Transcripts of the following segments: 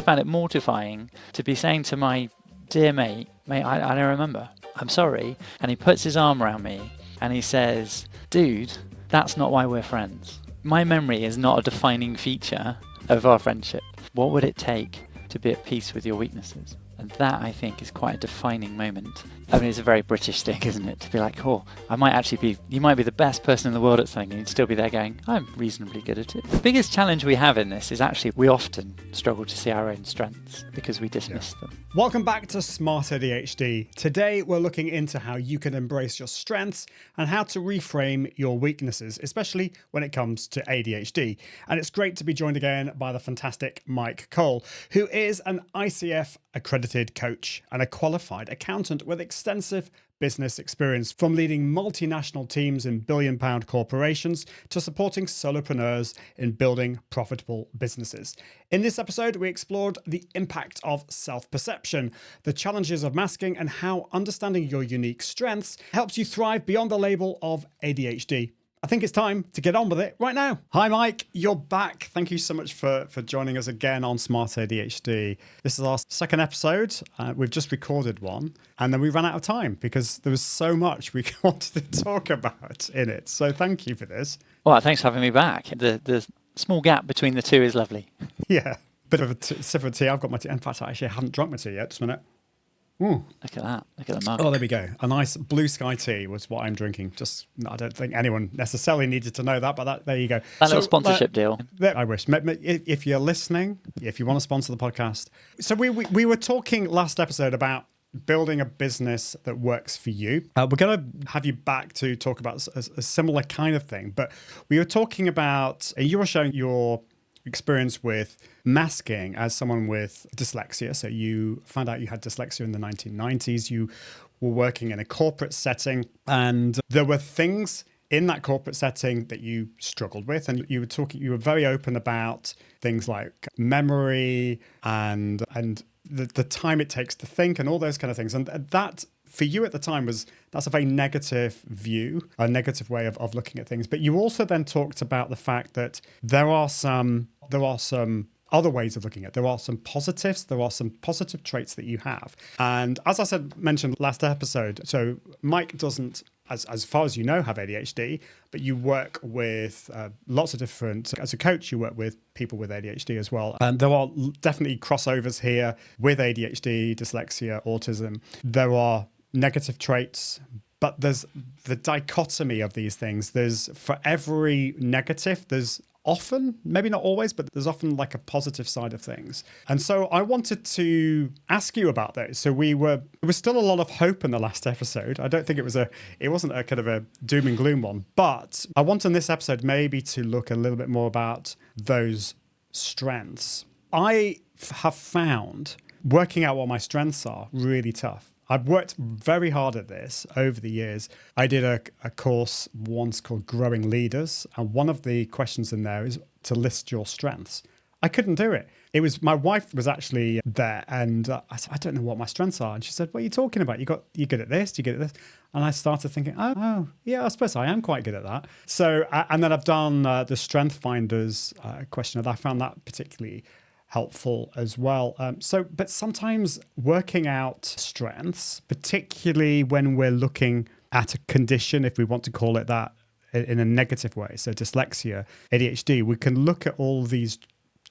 found it mortifying to be saying to my dear mate, I don't remember. I'm sorry. And he puts his arm around me and he says, dude, that's not why we're friends. My memory is not a defining feature of our friendship. What would it take to be at peace with your weaknesses? And that, I think, is quite a defining moment. I mean, it's a very British thing, isn't it? To be like, oh, you might be the best person in the world at something, and you'd still be there going, I'm reasonably good at it. The biggest challenge we have in this is actually we often struggle to see our own strengths because we dismiss them. Welcome back to Smart ADHD. Today, we're looking into how you can embrace your strengths and how to reframe your weaknesses, especially when it comes to ADHD. And it's great to be joined again by the fantastic Mike Cole, who is an ICF-accredited coach and a qualified accountant with extensive business experience, from leading multinational teams in billion-pound corporations to supporting solopreneurs in building profitable businesses. In this episode, we explored the impact of self-perception, the challenges of masking, and how understanding your unique strengths helps you thrive beyond the label of ADHD. I think it's time to get on with it right now. Hi, Mike. You're back. Thank you so much for joining us again on Smart ADHD. This is our second episode. We've just recorded one, and then we ran out of time because there was so much we wanted to talk about in it. So thank you for this. Well, thanks for having me back. The small gap between the two is lovely. Yeah. Bit of a sip of tea. I've got my tea. In fact, I actually haven't drunk my tea yet. Just a minute. Ooh. Look at that. Look at the mug. Oh, there we go. A nice blue sky tea was what I'm drinking. I don't think anyone necessarily needed to know that, but there you go. That little sponsorship deal. I wish. If you're listening, if you want to sponsor the podcast. So we were talking last episode about building a business that works for you. We're going to have you back to talk about a similar kind of thing, but we were talking about, you were showing your experience with masking as someone with dyslexia. So you found out you had dyslexia in the 1990s. You were working in a corporate setting, and there were things in that corporate setting that you struggled with. And you were very open about things like memory and the time it takes to think and all those kind of things. And that, for you at the time, that's a very negative view, a negative way of looking at things. But you also then talked about the fact that there are some other ways of looking at it. There are some positives. There are some positive traits that you have. And as I mentioned last episode, so Mike doesn't, as far as you know, have ADHD, but you work with lots of different, as a coach, you work with people with ADHD as well. And there are definitely crossovers here with ADHD, dyslexia, autism. There are negative traits, but there's the dichotomy of these things. There's, for every negative, there's often, maybe not always, but there's often like a positive side of things. And so I wanted to ask you about those. So there was still a lot of hope in the last episode. I don't think it wasn't a kind of a doom and gloom one, but I want in this episode maybe to look a little bit more about those strengths. I have found working out what my strengths are really tough. I've worked very hard at this over the years. I did a course once called Growing Leaders, and one of the questions in there is to list your strengths. I couldn't do it. My wife was actually there, and I said, I don't know what my strengths are. And she said, what are you talking about? You're good at this, you're good at this. And I started thinking, oh, yeah, I suppose I am quite good at that. So, and then I've done the Strength Finders question, and I found that particularly helpful as well. But sometimes working out strengths, particularly when we're looking at a condition, if we want to call it that, in a negative way, so dyslexia, ADHD, we can look at all these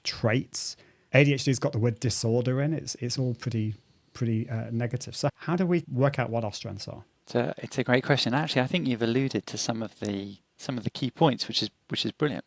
traits. ADHD's got the word disorder in it. It's all pretty negative. So how do we work out what our strengths are? It's a great question. Actually, I think you've alluded to some of the key points, which is brilliant.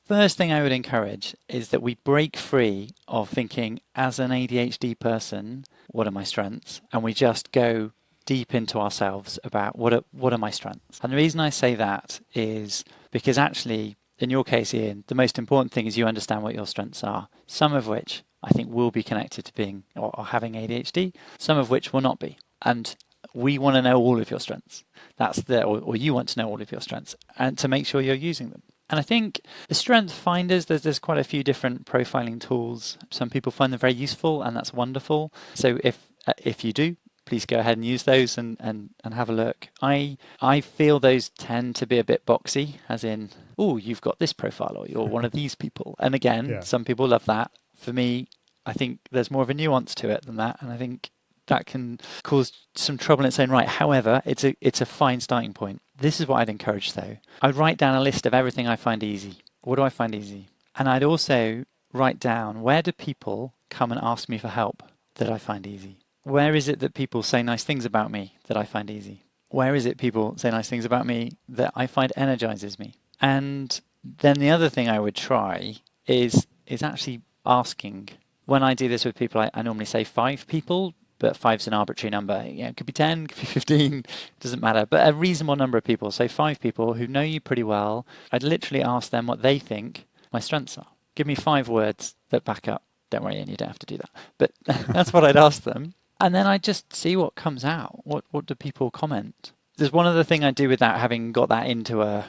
First thing I would encourage is that we break free of thinking, as an ADHD person, what are my strengths? And we just go deep into ourselves about what are my strengths. And the reason I say that is because actually, in your case, Ian, the most important thing is you understand what your strengths are, some of which I think will be connected to being or having ADHD, some of which will not be. And we want to know all of your strengths. Or you want to know all of your strengths, and to make sure you're using them. And I think the Strength Finders, there's quite a few different profiling tools. Some people find them very useful, and that's wonderful. So if you do, please go ahead and use those and have a look. I feel those tend to be a bit boxy, as in, oh, you've got this profile, or you're one of these people. And again, Some people love that. For me, I think there's more of a nuance to it than that, and I think that can cause some trouble in its own right. However, it's a fine starting point. This is what I'd encourage though. I'd write down a list of everything I find easy. What do I find easy? And I'd also write down, where do people come and ask me for help that I find easy? Where is it that people say nice things about me that I find easy? Where is it people say nice things about me that I find energizes me? And then the other thing I would try is actually asking. When I do this with people, I normally say 5 people, but 5's an arbitrary number. It could be 10, could be 15, doesn't matter. But a reasonable number of people, so 5 people who know you pretty well, I'd literally ask them what they think my strengths are. Give me 5 words that back up. Don't worry, and you don't have to do that. But that's what I'd ask them. And then I just see what comes out. What do people comment? There's one other thing I do with that, having got that into a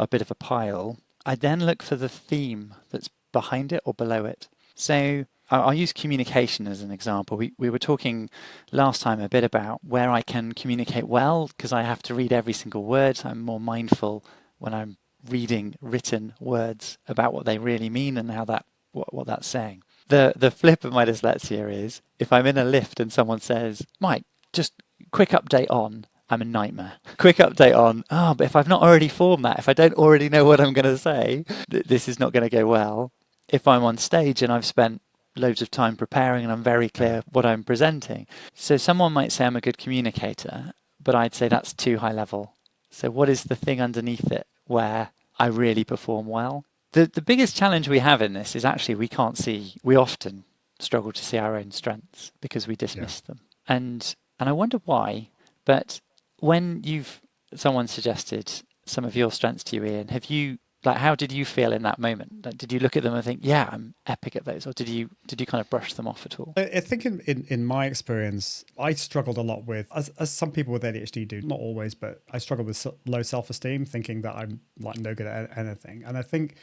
bit of a pile. I then look for the theme that's behind it or below it. So I'll use communication as an example. We were talking last time a bit about where I can communicate well, because I have to read every single word. So I'm more mindful when I'm reading written words about what they really mean and how what that's saying. The flip of my dyslexia is if I'm in a lift and someone says, Mike, just quick update on, I'm a nightmare. Quick update on, but if I've not already formed that, if I don't already know what I'm going to say, this is not going to go well. If I'm on stage and I've spent loads of time preparing and I'm very clear what I'm presenting. So someone might say I'm a good communicator, but I'd say that's too high level. So what is the thing underneath it where I really perform well? The biggest challenge we have in this is actually we often struggle to see our own strengths because we dismiss them. And I wonder why, but when someone suggested some of your strengths to you, Ian, how did you feel in that moment? Did you look at them and think, yeah, I'm epic at those? Or did you kind of brush them off at all? I think in my experience, I struggled a lot with, as some people with ADHD do, not always, but I struggled with low self-esteem, thinking that I'm like no good at anything. And I think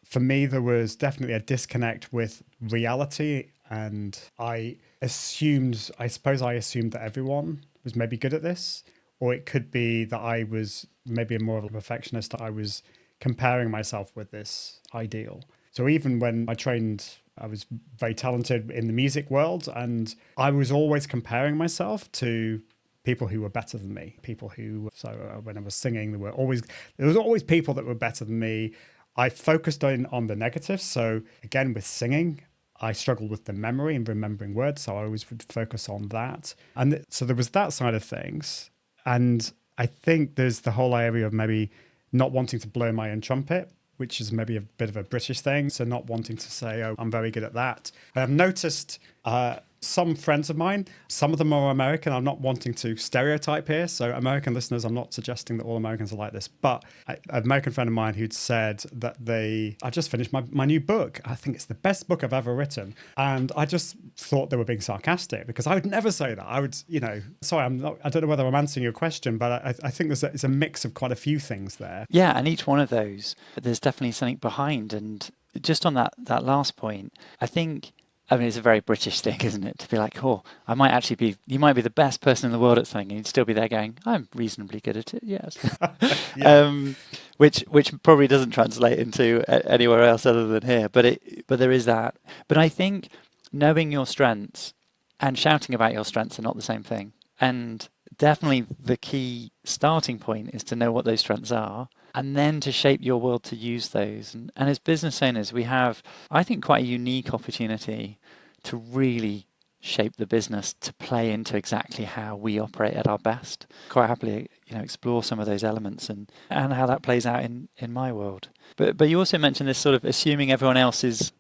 for me, there was definitely a disconnect with reality. And I assumed that everyone was maybe good at this, or it could be that I was maybe more of a perfectionist, that I was comparing myself with this ideal. So even when I trained, I was very talented in the music world, and I was always comparing myself to people who were better than me. When I was singing, there was always people that were better than me. I focused on the negatives. So again, with singing, I struggled with the memory and remembering words. So I always would focus on that. And so there was that side of things. And I think there's the whole area of maybe not wanting to blow my own trumpet, which is maybe a bit of a British thing. So not wanting to say, oh, I'm very good at that. And I've noticed some friends of mine, some of them are American. I'm not wanting to stereotype here. So American listeners, I'm not suggesting that all Americans are like this, but an American friend of mine who'd said that I just finished my new book. I think it's the best book I've ever written. And I just thought they were being sarcastic, because I would never say that. I would, sorry, I don't know whether I'm answering your question, but I think it's a mix of quite a few things there. Yeah. And each one of those, there's definitely something behind. And just on that last point, I mean, it's a very British thing, isn't it? To be like, you might be the best person in the world at something, and you'd still be there going, I'm reasonably good at it, yes. Which probably doesn't translate into anywhere else other than here, but there is that. But I think knowing your strengths and shouting about your strengths are not the same thing. And definitely the key starting point is to know what those strengths are, and then to shape your world to use those. And as business owners, we have, I think, quite a unique opportunity to really shape the business to play into exactly how we operate at our best. Quite happily, explore some of those elements and how that plays out in my world. But you also mentioned this sort of assuming everyone else is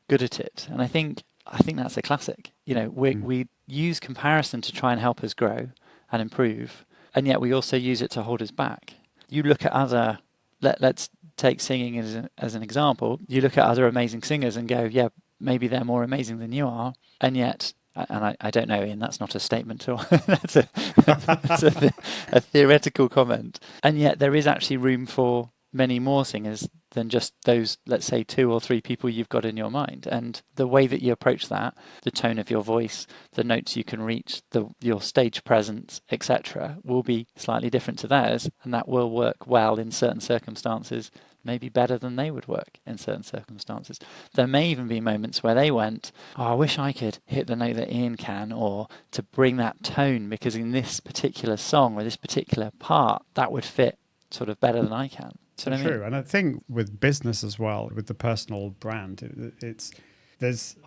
good at it. And I think that's a classic. We use comparison to try and help us grow and improve, and yet we also use it to hold us back. You look at other, let's take singing as an example. You look at other amazing singers and go, yeah, maybe they're more amazing than you are. And yet, and I don't know, Ian, that's not a statement or that's a theoretical comment. And yet there is actually room for many more singers than just those, let's say, 2 or 3 people you've got in your mind. And the way that you approach that, the tone of your voice, the notes you can reach, your stage presence, etc., will be slightly different to theirs, and that will work well in certain circumstances, maybe better than they would work in certain circumstances. There may even be moments where they went, oh, I wish I could hit the note that Ian can, or to bring that tone, because in this particular song or this particular part, that would fit sort of better than I can. So true. And I think with business as well, with the personal brand,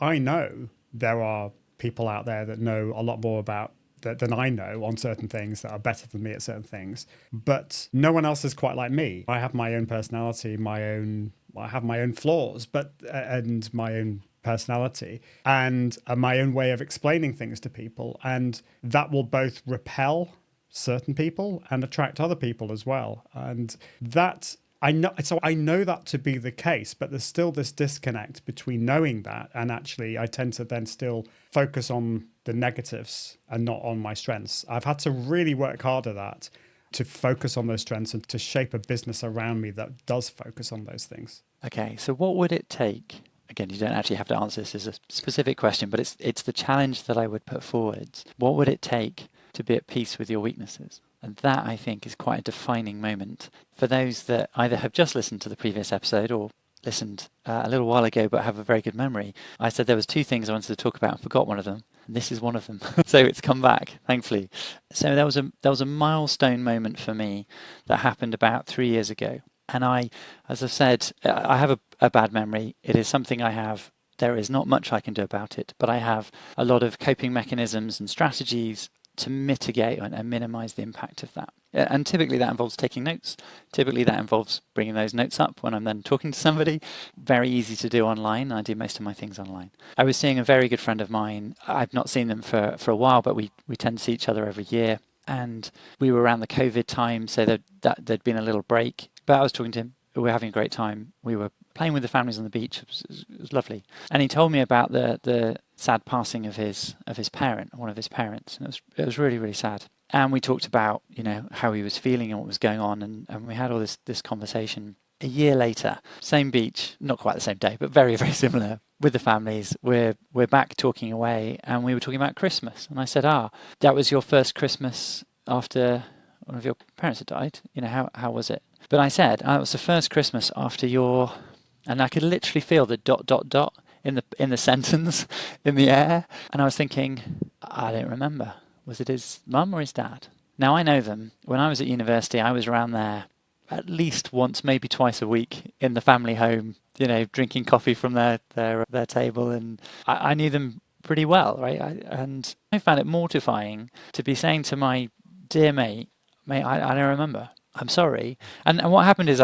I know there are people out there that know a lot more about than I know on certain things, that are better than me at certain things. But no one else is quite like me. I have my own personality, I have my own flaws, and my own personality and my own way of explaining things to people. And that will both repel certain people and attract other people as well. And that I know that to be the case, but there's still this disconnect between knowing that and actually I tend to then still focus on the negatives and not on my strengths. I've had to really work hard at that, to focus on those strengths and to shape a business around me that does focus on those things. Okay, so what would it take? Again, you don't actually have to answer this as a specific question, but it's the challenge that I would put forward. What would it take to be at peace with your weaknesses? And that, I think, is quite a defining moment for those that either have just listened to the previous episode or listened a little while ago but have a very good memory. I said there was 2 things I wanted to talk about and forgot one of them, and this is one of them. So it's come back, thankfully. So there was a milestone moment for me that happened about 3 years ago. And I, as I've said, I have a bad memory. It is something I have. There is not much I can do about it, but I have a lot of coping mechanisms and strategies to mitigate and minimize the impact of that. And typically that involves taking notes. Typically that involves bringing those notes up when I'm then talking to somebody. Very easy to do online. I do most of my things online. I was seeing a very good friend of mine. I've not seen them for a while, but we tend to see each other every year. And we were around the COVID time, so there'd been a little break. But I was talking to him. We were having a great time. We were playing with the families on the beach. It was lovely. And he told me about the sad passing of his parent, one of his parents. And it was really, really sad. And we talked about, how he was feeling and what was going on. And we had all this conversation. A year later, same beach, not quite the same day, but very, very similar with the families. We're back talking away, and we were talking about Christmas. And I said, that was your first Christmas after one of your parents had died. How was it? But I said, it was the first Christmas after and I could literally feel the ... in the sentence in the air. And I was thinking, I don't remember. Was it his mum or his dad? Now I know them. When I was at university, I was around there at least once, maybe twice a week in the family home, drinking coffee from their table. And I knew them pretty well, right? And I found it mortifying to be saying to my dear mate, I don't remember. I'm sorry. And what happened is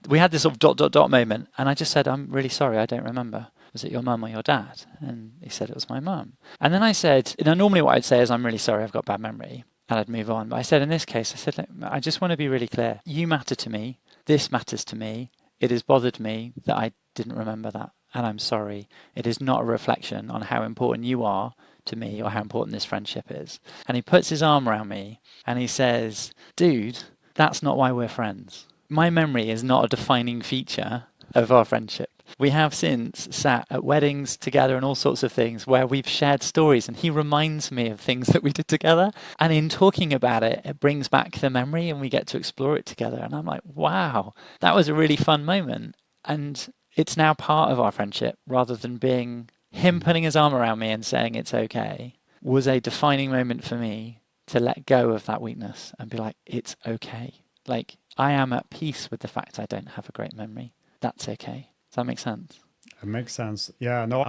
we had this sort of ... moment, and I just said, I'm really sorry, I don't remember. Was it your mum or your dad? And he said it was my mum. And then I said, normally what I'd say is, I'm really sorry, I've got bad memory, and I'd move on. But I said, in this case, look, I just want to be really clear. You matter to me. This matters to me. It has bothered me that I didn't remember that, and I'm sorry. It is not a reflection on how important you are to me or how important this friendship is. And he puts his arm around me and he says, dude, that's not why we're friends. My memory is not a defining feature of our friendship. We have since sat at weddings together and all sorts of things where we've shared stories, and he reminds me of things that we did together. And in talking about it, it brings back the memory and we get to explore it together. And I'm like, wow, that was a really fun moment. And it's now part of our friendship, rather than being him putting his arm around me and saying it's okay, was a defining moment for me to let go of that weakness and be like, it's okay. Like, I am at peace with the fact I don't have a great memory. That's okay. Does that make sense? It makes sense. Yeah, no,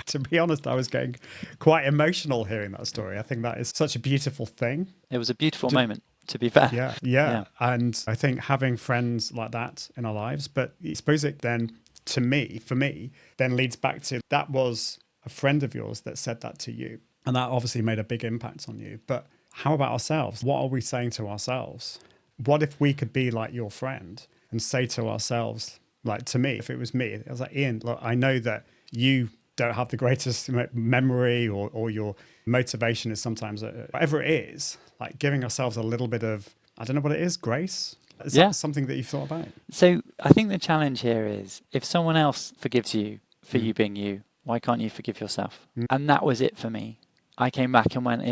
to be honest, I was getting quite emotional hearing that story. I think that is such a beautiful thing. It was a beautiful moment, to be fair. Yeah. And I think having friends like that in our lives, but I suppose it then, for me, then leads back to, that was a friend of yours that said that to you. And that obviously made a big impact on you. But how about ourselves? What are we saying to ourselves? What if we could be like your friend and say to ourselves, like to me, if it was me, I was like, Ian, look, I know that you don't have the greatest memory, or your motivation is sometimes, whatever it is, like giving ourselves a little bit of, I don't know what it is, grace? Is that something that you've thought about? So I think the challenge here is, if someone else forgives you for you being you, why can't you forgive yourself? And that was it for me. I came back and went,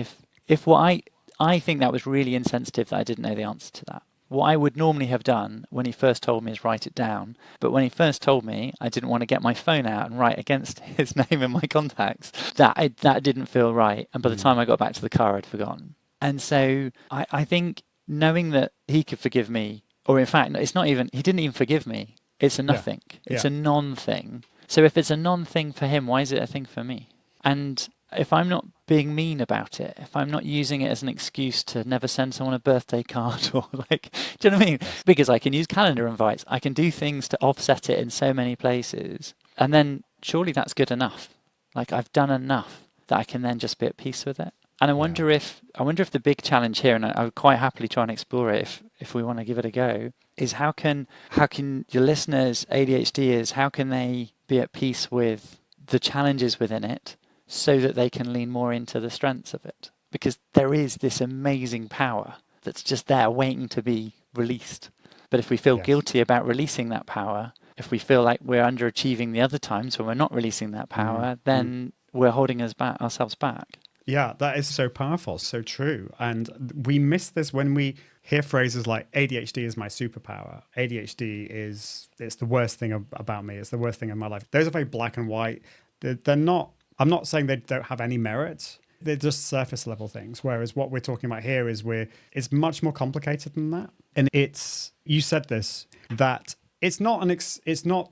if what I think that was really insensitive that I didn't know the answer to that. What I would normally have done when he first told me is write it down. But when he first told me, I didn't want to get my phone out and write against his name in my contacts. That didn't feel right. And by the time I got back to the car, I'd forgotten. And so I think knowing that he could forgive me, or in fact, it's not even, he didn't even forgive me. It's a nothing. It's a non-thing. So if it's a non-thing for him, why is it a thing for me? And if I'm not being mean about it, if I'm not using it as an excuse to never send someone a birthday card or like, do you know what I mean? Because I can use calendar invites, I can do things to offset it in so many places. And then surely that's good enough. Like I've done enough that I can then just be at peace with it. And I wonder if the big challenge here, and I would quite happily try and explore it if we want to give it a go, is how can your listeners, ADHDers, how can they be at peace with the challenges within it so that they can lean more into the strengths of it? Because there is this amazing power that's just there waiting to be released. But if we feel guilty about releasing that power, if we feel like we're underachieving the other times when we're not releasing that power, then we're holding ourselves back. Yeah, that is so powerful, so true. And we miss this when we hear phrases like ADHD is my superpower. ADHD it's the worst thing about me. It's the worst thing in my life. Those are very black and white. They're not, I'm not saying they don't have any merit. They're just surface level things. Whereas what we're talking about here is it's much more complicated than that. And you said this, that it's not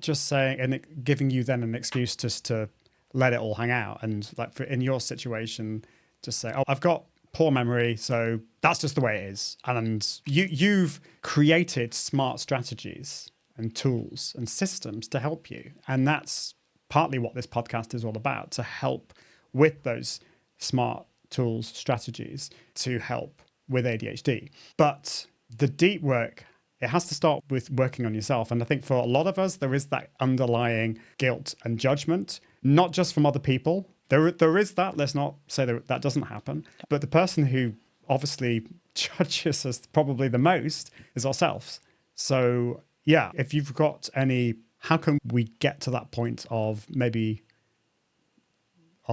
just saying and giving you then an excuse just to let it all hang out. And like in your situation, just say, oh, I've got poor memory, so that's just the way it is. And you've created smart strategies and tools and systems to help you. And that's partly what this podcast is all about, to help with those smart tools, strategies to help with ADHD. But the deep work, it has to start with working on yourself. And I think for a lot of us, there is that underlying guilt and judgment, not just from other people. There is that. Let's not say that doesn't happen. But the person who obviously judges us probably the most is ourselves. So yeah, if you've got how can we get to that point of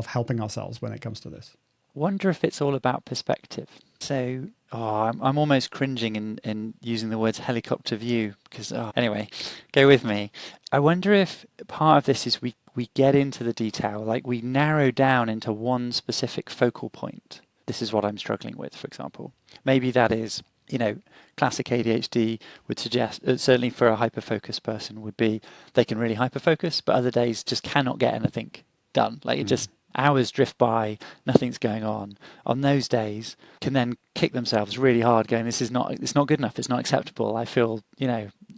helping ourselves when it comes to this? Wonder if it's all about perspective. So I'm almost cringing in using the words helicopter view because anyway, go with me. I wonder if part of this is we get into the detail, like we narrow down into one specific focal point. This is what I'm struggling with, for example. Maybe that is, classic ADHD would suggest, certainly for a hyper-focused person, would be they can really hyper-focus, but other days just cannot get anything done. Like it just hours drift by, nothing's going on. On those days, can then kick themselves really hard, going, it's not good enough, it's not acceptable, I feel,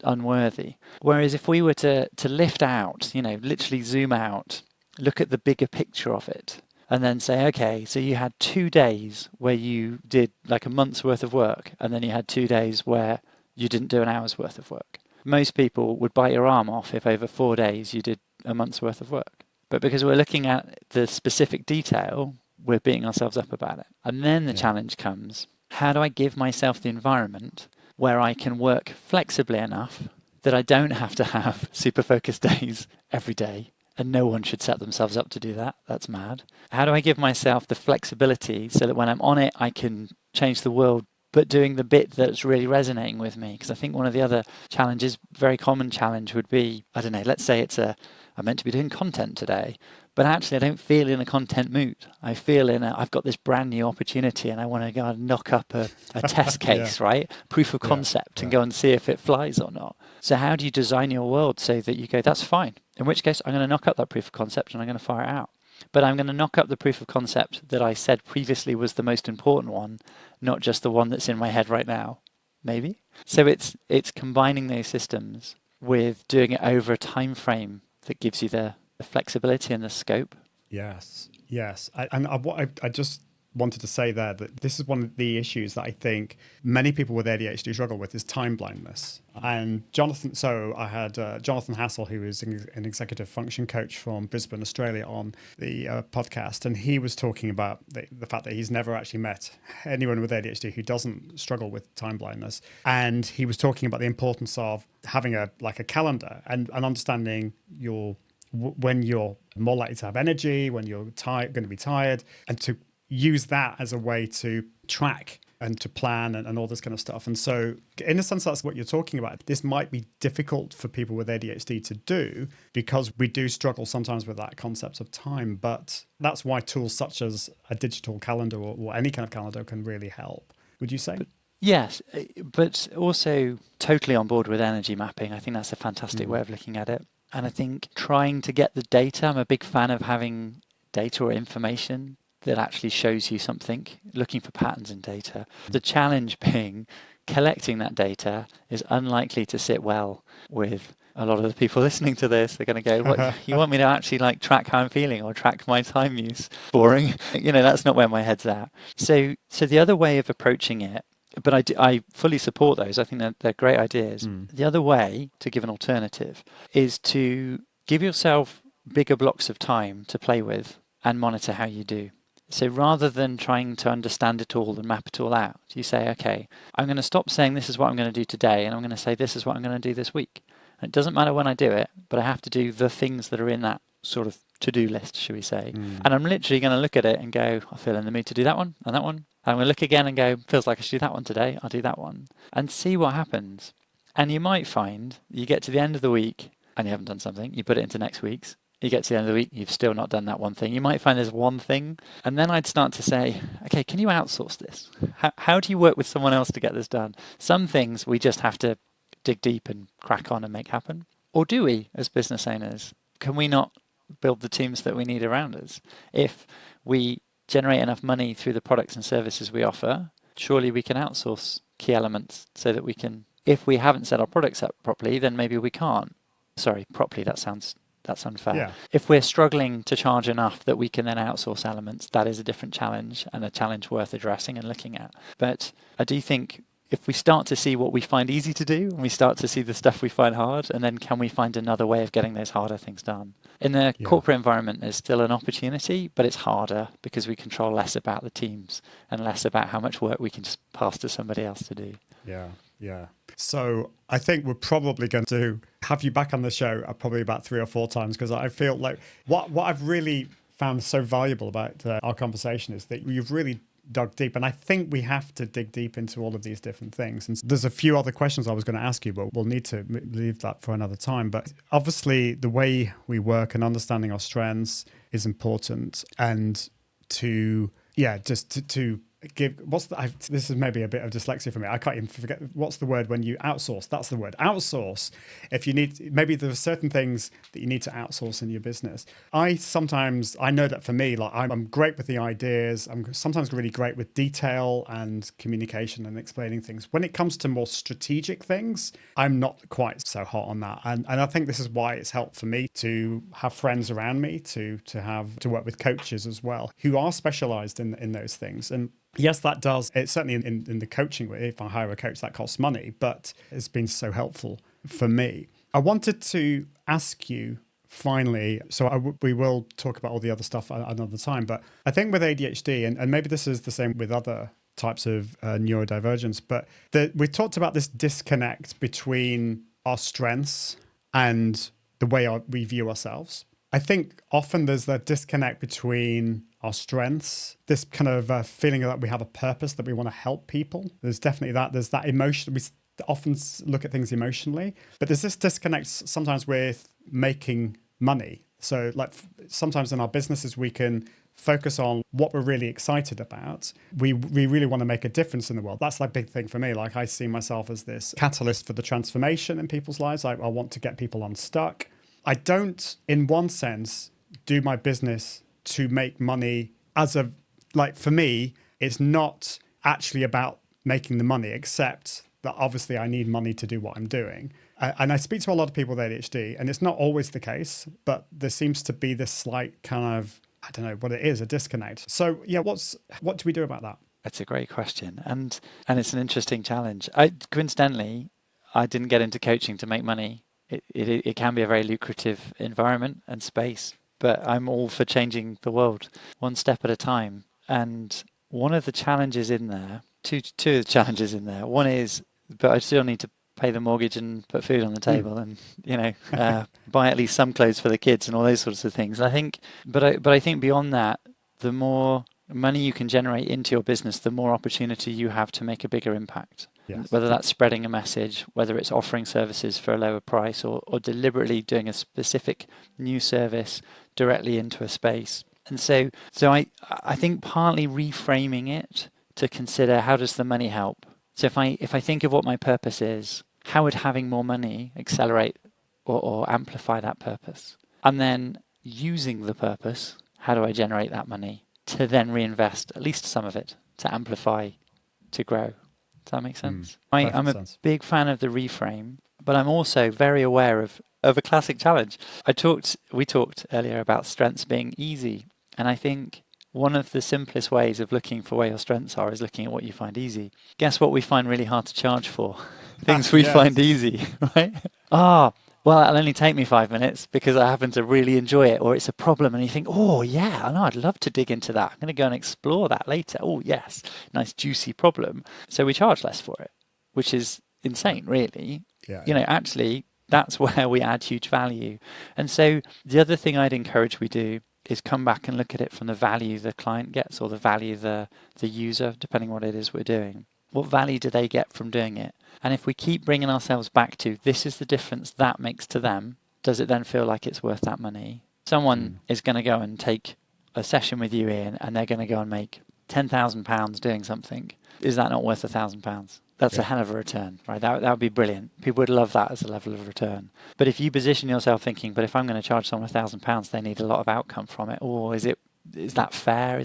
unworthy. Whereas if we were to lift out, literally zoom out, look at the bigger picture of it, and then say, okay, so you had 2 days where you did like a month's worth of work, and then you had 2 days where you didn't do an hour's worth of work. Most people would bite your arm off if over 4 days you did a month's worth of work. But because we're looking at the specific detail, we're beating ourselves up about it. And then the challenge comes, how do I give myself the environment where I can work flexibly enough that I don't have to have super focused days every day? And no one should set themselves up to do that. That's mad. How do I give myself the flexibility so that when I'm on it, I can change the world, but doing the bit that's really resonating with me? Because I think one of the other challenges, very common challenge would be, I don't know, let's say I'm meant to be doing content today, but actually I don't feel in a content mood. I feel I've got this brand new opportunity and I want to go and knock up a test case, right? Proof of concept and go and see if it flies or not. So how do you design your world so that you go, that's fine. In which case I'm going to knock up that proof of concept and I'm going to fire it out. But I'm going to knock up the proof of concept that I said previously was the most important one, not just the one that's in my head right now, maybe. So it's combining those systems with doing it over a time frame that gives you the flexibility and the scope. Yes. I just wanted to say there that this is one of the issues that I think many people with ADHD struggle with is time blindness. And I had Jonathan Hassel, who is an executive function coach from Brisbane, Australia, on the podcast. And he was talking about the fact that he's never actually met anyone with ADHD who doesn't struggle with time blindness. And he was talking about the importance of having a calendar and understanding when you're more likely to have energy, when you're going to be tired, and to use that as a way to track and to plan and all this kind of stuff. And so in a sense, that's what you're talking about. This might be difficult for people with ADHD to do because we do struggle sometimes with that concept of time. But that's why tools such as a digital calendar or any kind of calendar can really help. Would you say? Yes, but also totally on board with energy mapping. I think that's a fantastic way of looking at it. And I think trying to get the data, I'm a big fan of having data or information that actually shows you something, looking for patterns in data. The challenge being collecting that data is unlikely to sit well with a lot of the people listening to this. They're going to go, what, you want me to actually like track how I'm feeling or track my time use? Boring. That's not where my head's at. So the other way of approaching it, but I fully support those. I think they're great ideas. The other way, to give an alternative, is to give yourself bigger blocks of time to play with and monitor how you do. So rather than trying to understand it all and map it all out, you say, okay, I'm going to stop saying this is what I'm going to do today, and I'm going to say this is what I'm going to do this week. And it doesn't matter when I do it, but I have to do the things that are in that sort of to-do list, should we say. And I'm literally going to look at it and go, I feel in the mood to do that one and that one. I'm going to look again and go, feels like I should do that one today. I'll do that one. And see what happens. And you might find you get to the end of the week and you haven't done something. You put it into next week's. You get to the end of the week, you've still not done that one thing. You might find there's one thing. And then I'd start to say, okay, can you outsource this? How do you work with someone else to get this done? Some things we just have to dig deep and crack on and make happen. Or do we, as business owners? Can we not build the teams that we need around us? If we generate enough money through the products and services we offer, surely we can outsource key elements so that we can, if we haven't set our products up properly, then maybe we can't. Sorry, properly, that's unfair. Yeah. If we're struggling to charge enough that we can then outsource elements, that is a different challenge and a challenge worth addressing and looking at. But I do think if we start to see what we find easy to do and we start to see the stuff we find hard, and then can we find another way of getting those harder things done? In the corporate environment, there's still an opportunity, but it's harder because we control less about the teams and less about how much work we can just pass to somebody else to do. Yeah. So I think we're probably going to have you back on the show probably about 3 or 4 times, because I feel like what I've really found so valuable about our conversation is that you've really dug deep. And I think we have to dig deep into all of these different things. And there's a few other questions I was going to ask you, but we'll need to leave that for another time. But obviously the way we work and understanding our strengths is important. And to give, this is maybe a bit of dyslexia for me. I can't even forget, what's the word when you outsource? That's the word, outsource. If you need, maybe there are certain things that you need to outsource in your business. I know that for me, like I'm great with the ideas. I'm sometimes really great with detail and communication and explaining things. When it comes to more strategic things, I'm not quite so hot on that. And I think this is why it's helped for me to have friends around me, to work with coaches as well, who are specialized in those things. And yes, that does. It's certainly in the coaching, if I hire a coach, that costs money, but it's been so helpful for me. I wanted to ask you finally, so we will talk about all the other stuff another time, but I think with ADHD, and maybe this is the same with other types of neurodivergence, but we talked about this disconnect between our strengths and the way we view ourselves. I think often there's that disconnect between our strengths, this kind of feeling that we have a purpose, that we want to help people. There's definitely that. There's that emotion. We often look at things emotionally, but there's this disconnect sometimes with making money. So like sometimes in our businesses, we can focus on what we're really excited about. We really want to make a difference in the world. That's like a big thing for me. Like I see myself as this catalyst for the transformation in people's lives. I want to get people unstuck. I don't, in one sense, do my business to make money for me, it's not actually about making the money, except that obviously I need money to do what I'm doing. And I speak to a lot of people with ADHD, and it's not always the case, but there seems to be this slight kind of, I don't know what it is, a disconnect. So yeah, what do we do about that? That's a great question. And it's an interesting challenge. Coincidentally, I didn't get into coaching to make money. It can be a very lucrative environment and space, but I'm all for changing the world one step at a time. And one of the challenges in there, two of the challenges in there, one is, but I still need to pay the mortgage and put food on the table and, buy at least some clothes for the kids and all those sorts of things. I think, but I think beyond that, the more money you can generate into your business, the more opportunity you have to make a bigger impact. Yes. Whether that's spreading a message, whether it's offering services for a lower price, or deliberately doing a specific new service directly into a space. And so I think partly reframing it to consider, how does the money help? So if I think of what my purpose is, how would having more money accelerate or amplify that purpose? And then using the purpose, how do I generate that money to then reinvest at least some of it to amplify, to grow? Does that make sense? I'm a big fan of the reframe, but I'm also very aware of a classic challenge. We talked earlier about strengths being easy. And I think one of the simplest ways of looking for where your strengths are is looking at what you find easy. Guess what we find really hard to charge for? Things we find easy, right? Well, it'll only take me 5 minutes because I happen to really enjoy it, or it's a problem and you think, oh yeah, I know, I'd love to dig into that. I'm going to go and explore that later. Oh yes, nice juicy problem. So we charge less for it, which is insane, really. Actually, that's where we add huge value. And so the other thing I'd encourage we do is come back and look at it from the value the client gets, or the value the user, depending what it is we're doing. What value do they get from doing it? And if we keep bringing ourselves back to, this is the difference that makes to them, does it then feel like it's worth that money? Someone is going to go and take a session with you, Ian, and they're going to go and make £10,000 doing something. Is that not worth £1,000? That's a hell of a return, right? That would be brilliant. People would love that as a level of return. But if you position yourself thinking, but if I'm going to charge someone £1,000, they need a lot of outcome from it. Or is that fair?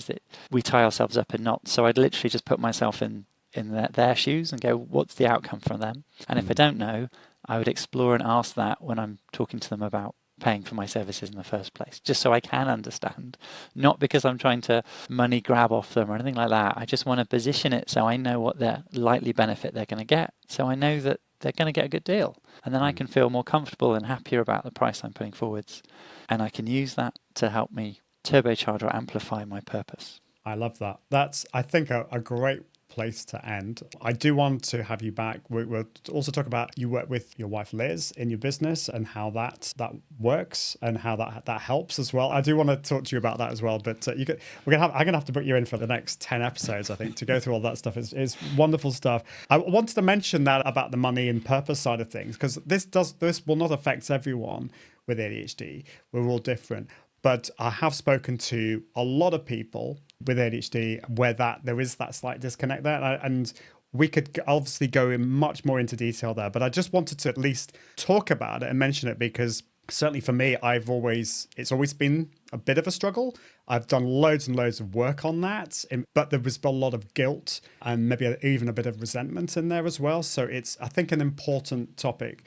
We tie ourselves up in knots. So I'd literally just put myself in their shoes and go, what's the outcome from them? And if I don't know, I would explore and ask that when I'm talking to them about paying for my services in the first place, just so I can understand, not because I'm trying to money grab off them or anything like that. I just want to position it so I know what their likely benefit they're going to get, so I know that they're going to get a good deal, and then I can feel more comfortable and happier about the price I'm putting forwards, and I can use that to help me turbocharge or amplify my purpose. I love that. That's, I think, a great place to end. I do want to have you back. We'll also talk about, you work with your wife Liz in your business and how that works and how that helps as well. I do want to talk to you about that as well. But I'm gonna have to put you in for the next 10 episodes, I think, to go through all that stuff. It's wonderful stuff. I wanted to mention that about the money and purpose side of things, because this will not affect everyone with ADHD. We're all different. But I have spoken to a lot of people with ADHD where there is that slight disconnect there. And we could obviously go in much more into detail there. But I just wanted to at least talk about it and mention it, because certainly for me, it's always been a bit of a struggle. I've done loads and loads of work on that, but there was a lot of guilt and maybe even a bit of resentment in there as well. So it's, I think, an important topic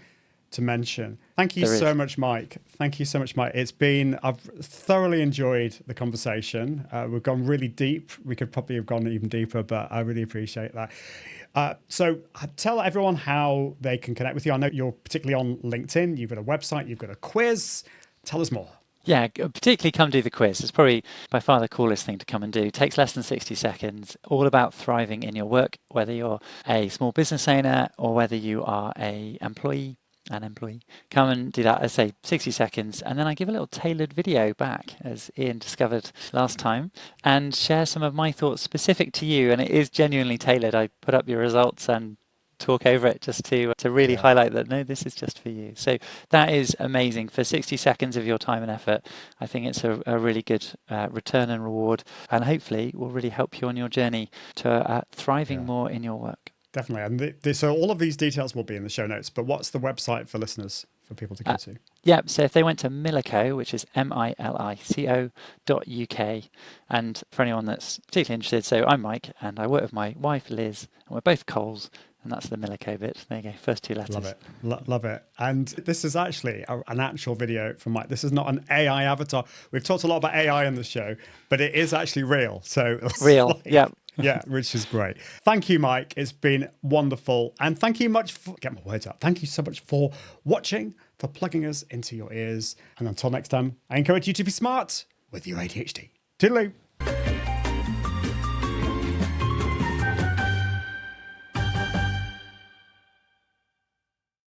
to mention. Thank you so much, Mike. Thank you so much, Mike. I've thoroughly enjoyed the conversation. We've gone really deep. We could probably have gone even deeper, but I really appreciate that. So tell everyone how they can connect with you. I know you're particularly on LinkedIn. You've got a website. You've got a quiz. Tell us more. Yeah, particularly come do the quiz. It's probably by far the coolest thing to come and do. It takes less than 60 seconds, all about thriving in your work, whether you're a small business owner or whether you are an employee. Come and do that, I say 60 seconds, and then I give a little tailored video back, as Ian discovered last time, and share some of my thoughts specific to you. And it is genuinely tailored. I put up your results and talk over it just to really highlight that, no, this is just for you. So that is amazing. For 60 seconds of your time and effort, I think it's a really good return and reward, and hopefully will really help you on your journey to thriving more in your work. Definitely. And so all of these details will be in the show notes, but what's the website for listeners, for people to go to? Yeah, so if they went to Milico, which is milico.uk, and for anyone that's particularly interested, so I'm Mike and I work with my wife Liz, and we're both Coles, and that's the Milico bit. There you go, first two letters. Love it. Love it. And this is actually an actual video from Mike. This is not an AI avatar. We've talked a lot about AI in the show, but it is actually real. So real, yeah. Yeah, which is great. Thank you, Mike. It's been wonderful. And thank you much for, get my words out. Thank you so much for watching, for plugging us into your ears. And until next time, I encourage you to be smart with your ADHD. Toodaloo.